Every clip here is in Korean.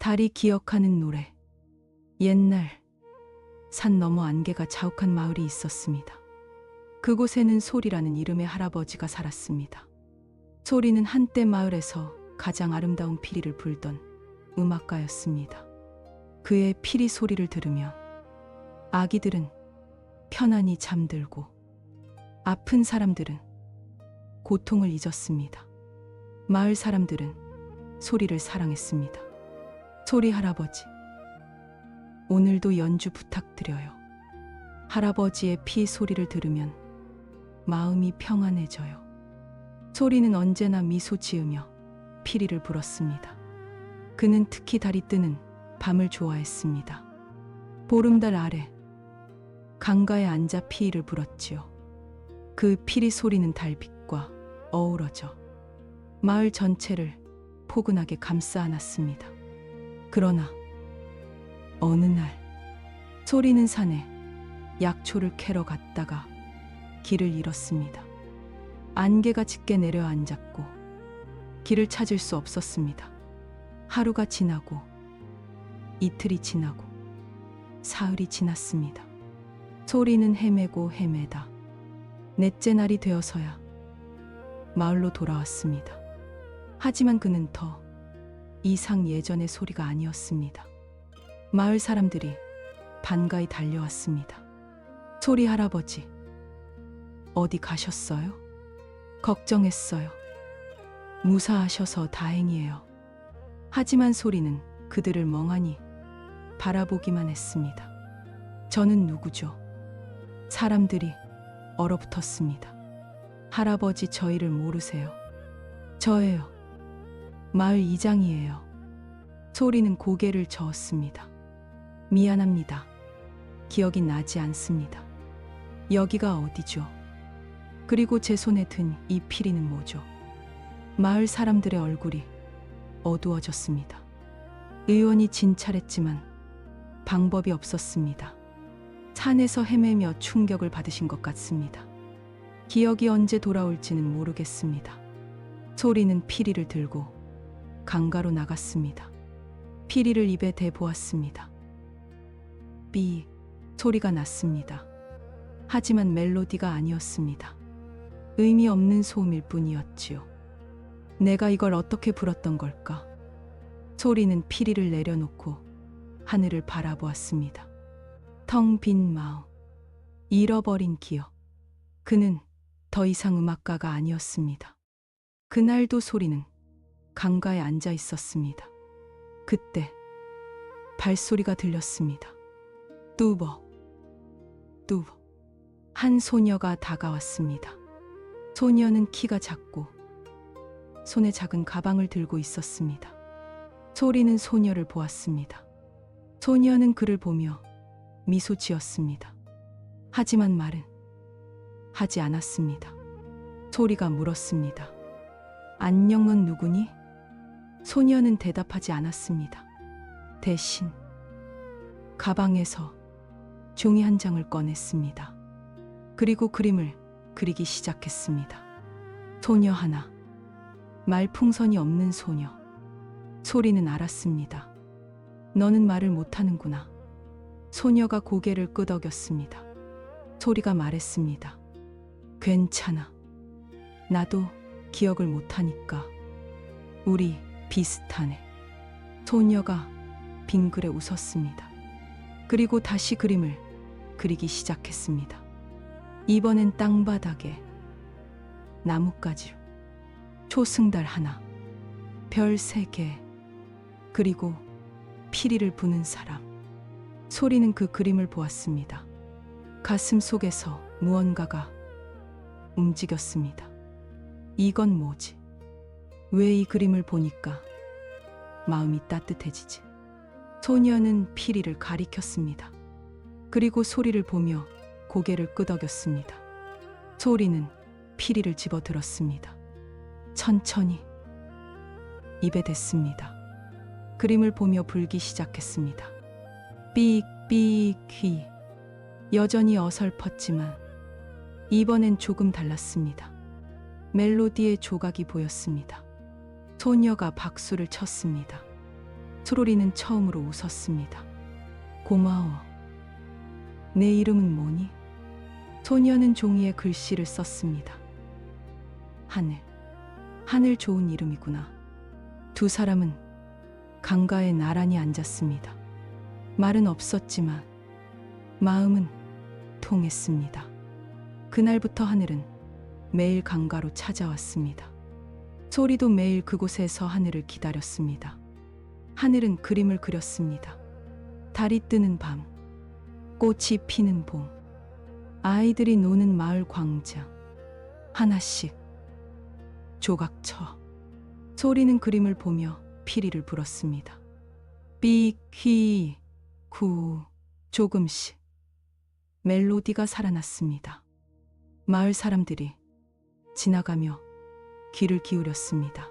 달이 기억하는 노래. 옛날 산 너머 안개가 자욱한 마을이 있었습니다. 그곳에는 소리라는 이름의 할아버지가 살았습니다. 소리는 한때 마을에서 가장 아름다운 피리를 불던 음악가였습니다. 그의 피리 소리를 들으며 아기들은 편안히 잠들고 아픈 사람들은 고통을 잊었습니다. 마을 사람들은 소리를 사랑했습니다. 소리 할아버지, 오늘도 연주 부탁드려요. 할아버지의 피 소리를 들으면 마음이 평안해져요. 소리는 언제나 미소 지으며 피리를 불었습니다. 그는 특히 달이 뜨는 밤을 좋아했습니다. 보름달 아래 강가에 앉아 피리를 불었지요. 그 피리 소리는 달빛과 어우러져 마을 전체를 포근하게 감싸 안았습니다. 그러나 어느 날 소리는 산에 약초를 캐러 갔다가 길을 잃었습니다. 안개가 짙게 내려앉았고 길을 찾을 수 없었습니다. 하루가 지나고 이틀이 지나고 사흘이 지났습니다. 소리는 헤매고 헤매다 넷째 날이 되어서야 마을로 돌아왔습니다. 하지만 그는 더 이상 예전의 소리가 아니었습니다. 마을 사람들이 반가이 달려왔습니다. 소리 할아버지, 어디 가셨어요? 걱정했어요. 무사하셔서 다행이에요. 하지만 소리는 그들을 멍하니 바라보기만 했습니다. 저는 누구죠? 사람들이 얼어붙었습니다. 할아버지, 저희를 모르세요? 저예요. 마을 이장이에요. 소리는 고개를 저었습니다. 미안합니다. 기억이 나지 않습니다. 여기가 어디죠? 그리고 제 손에 든 이 피리는 뭐죠? 마을 사람들의 얼굴이 어두워졌습니다. 의원이 진찰했지만 방법이 없었습니다. 산에서 헤매며 충격을 받으신 것 같습니다. 기억이 언제 돌아올지는 모르겠습니다. 소리는 피리를 들고 강가로 나갔습니다. 피리를 입에 대보았습니다. 삐 소리가 났습니다. 하지만 멜로디가 아니었습니다. 의미 없는 소음일 뿐이었지요. 내가 이걸 어떻게 불었던 걸까? 소리는 피리를 내려놓고 하늘을 바라보았습니다. 텅 빈 마음, 잃어버린 기억. 그는 더 이상 음악가가 아니었습니다. 그날도 소리는 강가에 앉아 있었습니다. 그때 발소리가 들렸습니다. 뚜벅, 뚜벅. 한 소녀가 다가왔습니다. 소녀는 키가 작고 손에 작은 가방을 들고 있었습니다. 소리는 소녀를 보았습니다. 소녀는 그를 보며 미소 지었습니다. 하지만 말은 하지 않았습니다. 소리가 물었습니다. 안녕은 누구니? 소녀는 대답하지 않았습니다. 대신 가방에서 종이 한 장을 꺼냈습니다. 그리고 그림을 그리기 시작했습니다. 소녀 하나, 말풍선이 없는 소녀. 소리는 알았습니다. 너는 말을 못하는구나. 소녀가 고개를 끄덕였습니다. 소리가 말했습니다. 괜찮아. 나도 기억을 못하니까. 우리 비슷하네. 소녀가 빙그레 웃었습니다. 그리고 다시 그림을 그리기 시작했습니다. 이번엔 땅바닥에 나뭇가지, 초승달 하나, 별 3개, 그리고 피리를 부는 사람. 소리는 그 그림을 보았습니다. 가슴 속에서 무언가가 움직였습니다. 이건 뭐지? 왜 이 그림을 보니까 마음이 따뜻해지지? 소녀는 피리를 가리켰습니다. 그리고 소리를 보며 고개를 끄덕였습니다. 소리는 피리를 집어들었습니다. 천천히 입에 댔습니다. 그림을 보며 불기 시작했습니다. 삑삑 휘. 여전히 어설펐지만 이번엔 조금 달랐습니다. 멜로디의 조각이 보였습니다. 소녀가 박수를 쳤습니다. 소리는 처음으로 웃었습니다. 고마워. 내 이름은 뭐니? 소녀는 종이에 글씨를 썼습니다. 하늘. 하늘 좋은 이름이구나. 두 사람은 강가에 나란히 앉았습니다. 말은 없었지만 마음은 통했습니다. 그날부터 하늘은 매일 강가로 찾아왔습니다. 소리도 매일 그곳에서 하늘을 기다렸습니다. 하늘은 그림을 그렸습니다. 달이 뜨는 밤, 꽃이 피는 봄, 아이들이 노는 마을 광장, 하나씩 조각쳐. 소리는 그림을 보며 피리를 불었습니다. 삐, 휘, 구, 조금씩 멜로디가 살아났습니다. 마을 사람들이 지나가며 귀를 기울였습니다.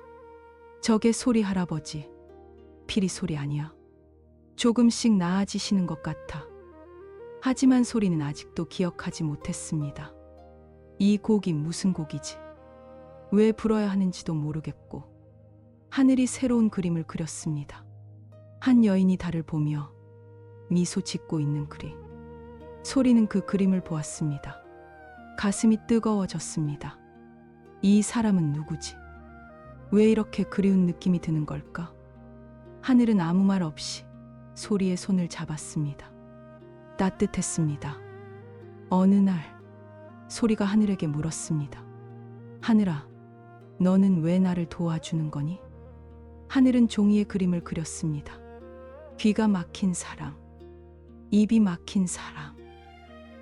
저게 소리 할아버지, 피리 소리 아니야? 조금씩 나아지시는 것 같아. 하지만 소리는 아직도 기억하지 못했습니다. 이 곡이 무슨 곡이지? 왜 불어야 하는지도 모르겠고. 하늘이 새로운 그림을 그렸습니다. 한 여인이 달을 보며 미소 짓고 있는 그림. 소리는 그 그림을 보았습니다. 가슴이 뜨거워졌습니다. 이 사람은 누구지? 왜 이렇게 그리운 느낌이 드는 걸까? 하늘은 아무 말 없이 소리의 손을 잡았습니다. 따뜻했습니다. 어느 날 소리가 하늘에게 물었습니다. 하늘아, 너는 왜 나를 도와주는 거니? 하늘은 종이에 그림을 그렸습니다. 귀가 막힌 사람, 입이 막힌 사람,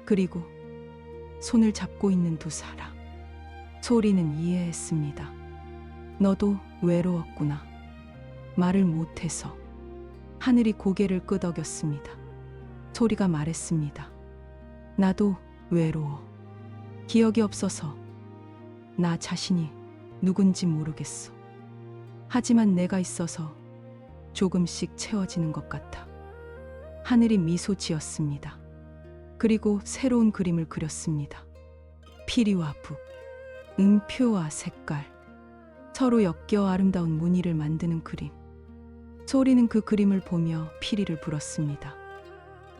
그리고 손을 잡고 있는 두 사람. 소리는 이해했습니다. 너도 외로웠구나. 말을 못해서. 하늘이 고개를 끄덕였습니다. 소리가 말했습니다. 나도 외로워. 기억이 없어서 나 자신이 누군지 모르겠어. 하지만 내가 있어서 조금씩 채워지는 것 같아. 하늘이 미소 지었습니다. 그리고 새로운 그림을 그렸습니다. 피리와 북, 음표와 색깔, 서로 엮여 아름다운 무늬를 만드는 그림. 소리는 그 그림을 보며 피리를 불었습니다.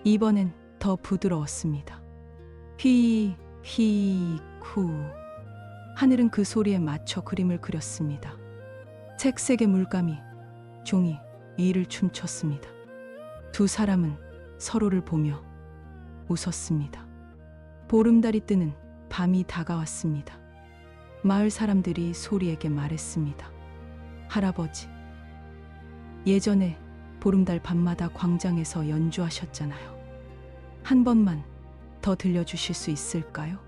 이번엔 더 부드러웠습니다. 휘, 휘, 후. 하늘은 그 소리에 맞춰 그림을 그렸습니다. 색색의 물감이 종이 위를 춤췄습니다. 두 사람은 서로를 보며 웃었습니다. 보름달이 뜨는 밤이 다가왔습니다. 마을 사람들이 소리에게 말했습니다. 할아버지, 예전에 보름달 밤마다 광장에서 연주하셨잖아요. 한 번만 더 들려주실 수 있을까요?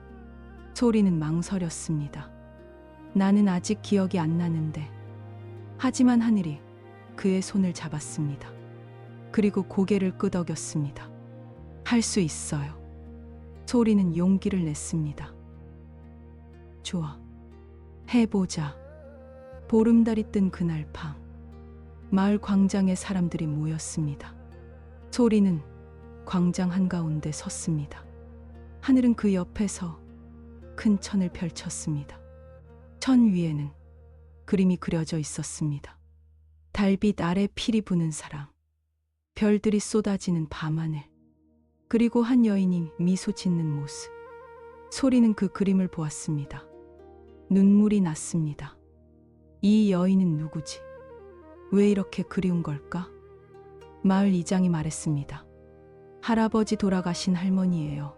소리는 망설였습니다. 나는 아직 기억이 안 나는데. 하지만 하늘이 그의 손을 잡았습니다. 그리고 고개를 끄덕였습니다. 할 수 있어요. 소리는 용기를 냈습니다. 좋아. 해보자. 보름달이 뜬 그날 밤, 마을 광장에 사람들이 모였습니다. 소리는 광장 한가운데 섰습니다. 하늘은 그 옆에서 큰 천을 펼쳤습니다. 천 위에는 그림이 그려져 있었습니다. 달빛 아래 피리 부는 사람, 별들이 쏟아지는 밤하늘, 그리고 한 여인이 미소 짓는 모습. 소리는 그 그림을 보았습니다. 눈물이 났습니다. 이 여인은 누구지? 왜 이렇게 그리운 걸까? 마을 이장이 말했습니다. 할아버지 돌아가신 할머니예요.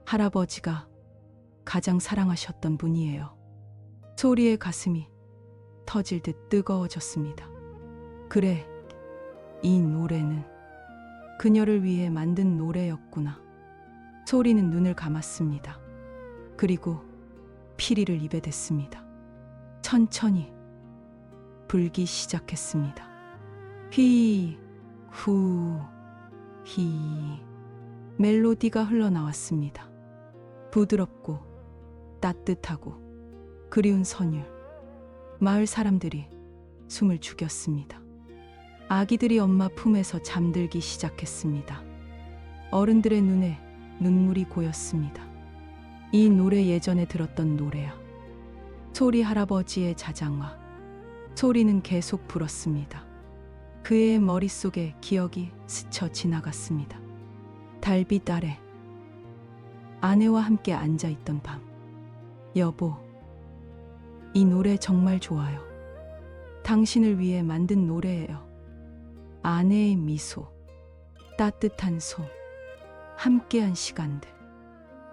할아버지가 가장 사랑하셨던 분이에요. 소리의 가슴이 터질 듯 뜨거워졌습니다. 그래, 이 노래는 그녀를 위해 만든 노래였구나. 소리는 눈을 감았습니다. 그리고 피리를 입에 댔습니다. 천천히 불기 시작했습니다. 휘, 후, 히. 멜로디가 흘러나왔습니다. 부드럽고 따뜻하고 그리운 선율. 마을 사람들이 숨을 죽였습니다. 아기들이 엄마 품에서 잠들기 시작했습니다. 어른들의 눈에 눈물이 고였습니다. 이 노래 예전에 들었던 노래야. 소리 할아버지의 자장가. 소리는 계속 불었습니다. 그의 머릿속에 기억이 스쳐 지나갔습니다. 달빛 아래 아내와 함께 앉아있던 밤. 여보, 이 노래 정말 좋아요. 당신을 위해 만든 노래예요. 아내의 미소, 따뜻한 손, 함께한 시간들.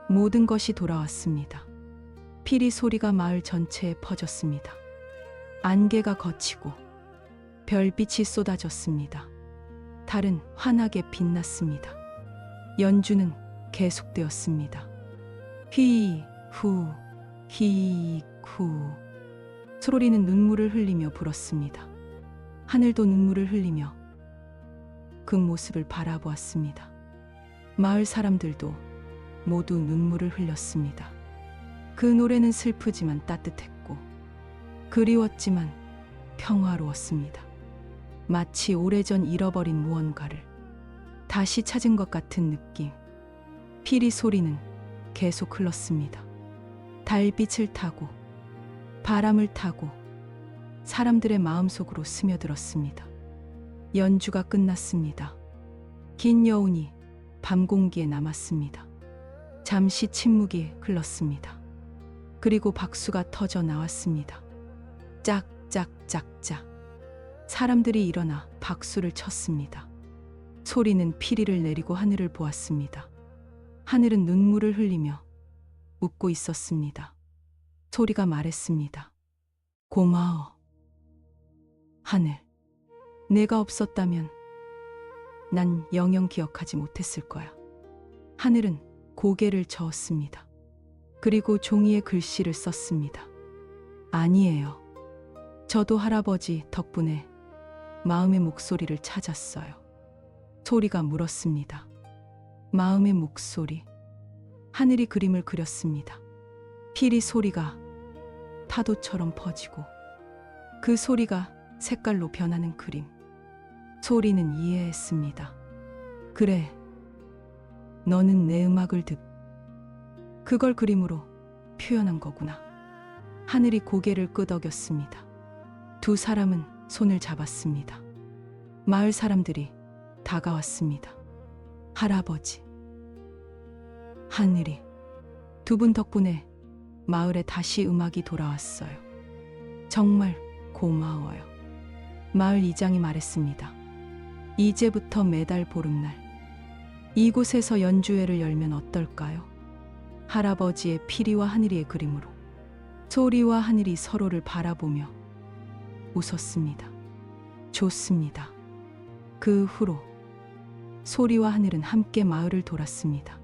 모든 것이 돌아왔습니다. 피리 소리가 마을 전체에 퍼졌습니다. 안개가 걷히고 별빛이 쏟아졌습니다. 달은 환하게 빛났습니다. 연주는 계속되었습니다. 휘, 후, 히, 후. 소리는 눈물을 흘리며 불었습니다. 하늘도 눈물을 흘리며 그 모습을 바라보았습니다. 마을 사람들도 모두 눈물을 흘렸습니다. 그 노래는 슬프지만 따뜻했고 그리웠지만 평화로웠습니다. 마치 오래전 잃어버린 무언가를 다시 찾은 것 같은 느낌. 피리 소리는 계속 흘렀습니다. 달빛을 타고 바람을 타고 사람들의 마음속으로 스며들었습니다. 연주가 끝났습니다. 긴 여운이 밤 공기에 남았습니다. 잠시 침묵이 흘렀습니다. 그리고 박수가 터져 나왔습니다. 짝짝짝짝. 사람들이 일어나 박수를 쳤습니다. 소리는 피리를 내리고 하늘을 보았습니다. 하늘은 눈물을 흘리며 웃고 있었습니다. 소리가 말했습니다. 고마워. 하늘, 내가 없었다면 난 영영 기억하지 못했을 거야. 하늘은 고개를 저었습니다. 그리고 종이에 글씨를 썼습니다. 아니에요. 저도 할아버지 덕분에 마음의 목소리를 찾았어요. 소리가 물었습니다. 마음의 목소리. 하늘이 그림을 그렸습니다. 피리 소리가 파도처럼 퍼지고 그 소리가 색깔로 변하는 그림. 소리는 이해했습니다. 그래, 너는 내 음악을 그걸 그림으로 표현한 거구나. 하늘이 고개를 끄덕였습니다. 두 사람은 손을 잡았습니다. 마을 사람들이 다가왔습니다. 할아버지, 하늘이, 두 분 덕분에 마을에 다시 음악이 돌아왔어요. 정말 고마워요. 마을 이장이 말했습니다. 이제부터 매달 보름날 이곳에서 연주회를 열면 어떨까요? 할아버지의 피리와 하늘이의 그림으로. 소리와 하늘이 서로를 바라보며 웃었습니다. 좋습니다. 그 후로 소리와 하늘은 함께 마을을 돌았습니다.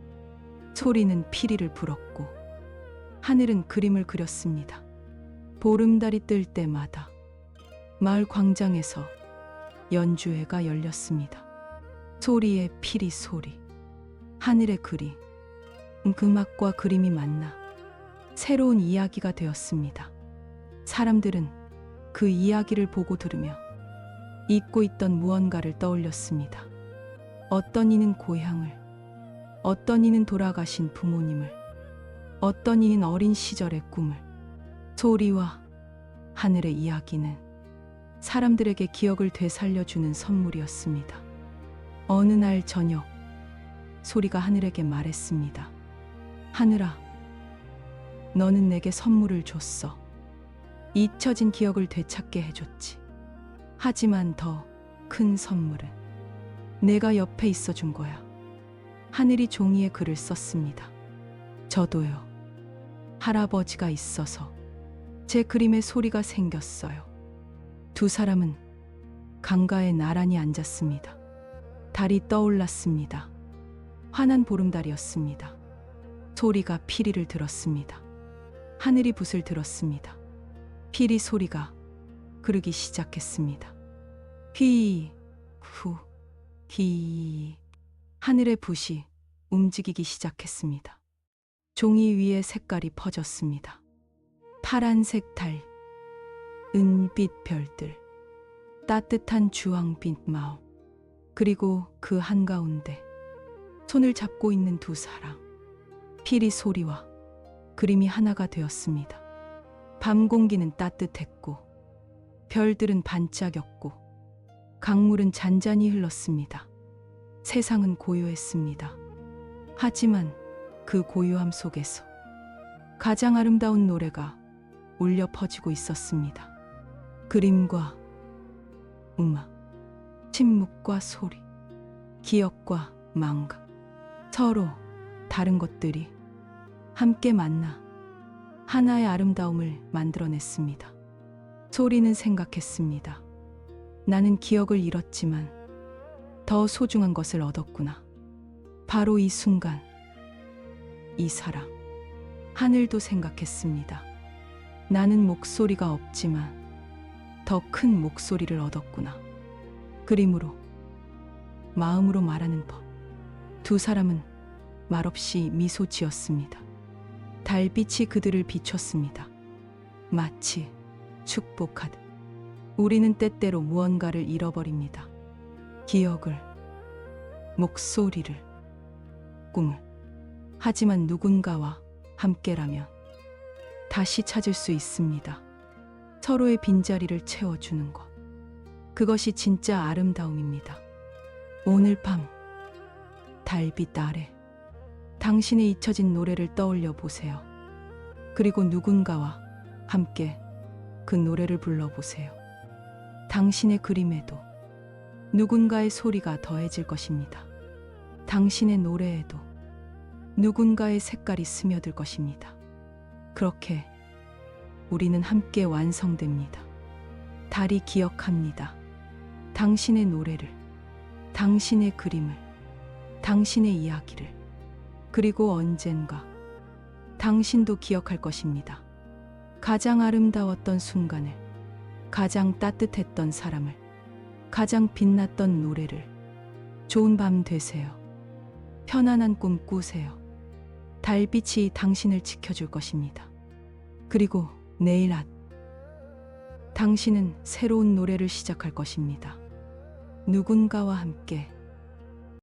소리는 피리를 불었고 하늘은 그림을 그렸습니다. 보름달이 뜰 때마다 마을 광장에서 연주회가 열렸습니다. 소리의 피리 소리, 하늘의 그림, 음악과 그림이 만나 새로운 이야기가 되었습니다. 사람들은 그 이야기를 보고 들으며 잊고 있던 무언가를 떠올렸습니다. 어떤 이는 고향을, 어떤 이는 돌아가신 부모님을, 어떤 이는 어린 시절의 꿈을. 소리와 하늘의 이야기는 사람들에게 기억을 되살려주는 선물이었습니다. 어느 날 저녁, 소리가 하늘에게 말했습니다. 하늘아, 너는 내게 선물을 줬어. 잊혀진 기억을 되찾게 해줬지. 하지만 더 큰 선물은 내가 옆에 있어 준 거야. 하늘이 종이에 글을 썼습니다. 저도요. 할아버지가 있어서 제 그림에 소리가 생겼어요. 두 사람은 강가에 나란히 앉았습니다. 달이 떠올랐습니다. 환한 보름달이었습니다. 소리가 피리를 들었습니다. 하늘이 붓을 들었습니다. 피리 소리가 그르기 시작했습니다. 휘, 후, 히. 하늘의 붓이 움직이기 시작했습니다. 종이 위에 색깔이 퍼졌습니다. 파란색 달, 은빛 별들, 따뜻한 주황빛 마음, 그리고 그 한가운데 손을 잡고 있는 두 사람. 피리 소리와 그림이 하나가 되었습니다. 밤 공기는 따뜻했고 별들은 반짝였고 강물은 잔잔히 흘렀습니다. 세상은 고요했습니다. 하지만 그 고요함 속에서 가장 아름다운 노래가 울려 퍼지고 있었습니다. 그림과 음악, 침묵과 소리, 기억과 망각, 서로 다른 것들이 함께 만나 하나의 아름다움을 만들어냈습니다. 소리는 생각했습니다. 나는 기억을 잃었지만 더 소중한 것을 얻었구나. 바로 이 순간, 이 사람. 하늘도 생각했습니다. 나는 목소리가 없지만 더 큰 목소리를 얻었구나. 그림으로, 마음으로 말하는 법. 두 사람은 말없이 미소 지었습니다. 달빛이 그들을 비췄습니다. 마치 축복하듯. 우리는 때때로 무언가를 잃어버립니다. 기억을, 목소리를, 꿈을. 하지만 누군가와 함께라면 다시 찾을 수 있습니다. 서로의 빈자리를 채워주는 것. 그것이 진짜 아름다움입니다. 오늘 밤 달빛 아래 당신의 잊혀진 노래를 떠올려 보세요. 그리고 누군가와 함께 그 노래를 불러보세요. 당신의 그림에도 누군가의 소리가 더해질 것입니다. 당신의 노래에도 누군가의 색깔이 스며들 것입니다. 그렇게 우리는 함께 완성됩니다. 달이 기억합니다. 당신의 노래를, 당신의 그림을, 당신의 이야기를. 그리고 언젠가 당신도 기억할 것입니다. 가장 아름다웠던 순간을, 가장 따뜻했던 사람을, 가장 빛났던 노래를. 좋은 밤 되세요. 편안한 꿈 꾸세요. 달빛이 당신을 지켜줄 것입니다. 그리고 내일 낮, 당신은 새로운 노래를 시작할 것입니다. 누군가와 함께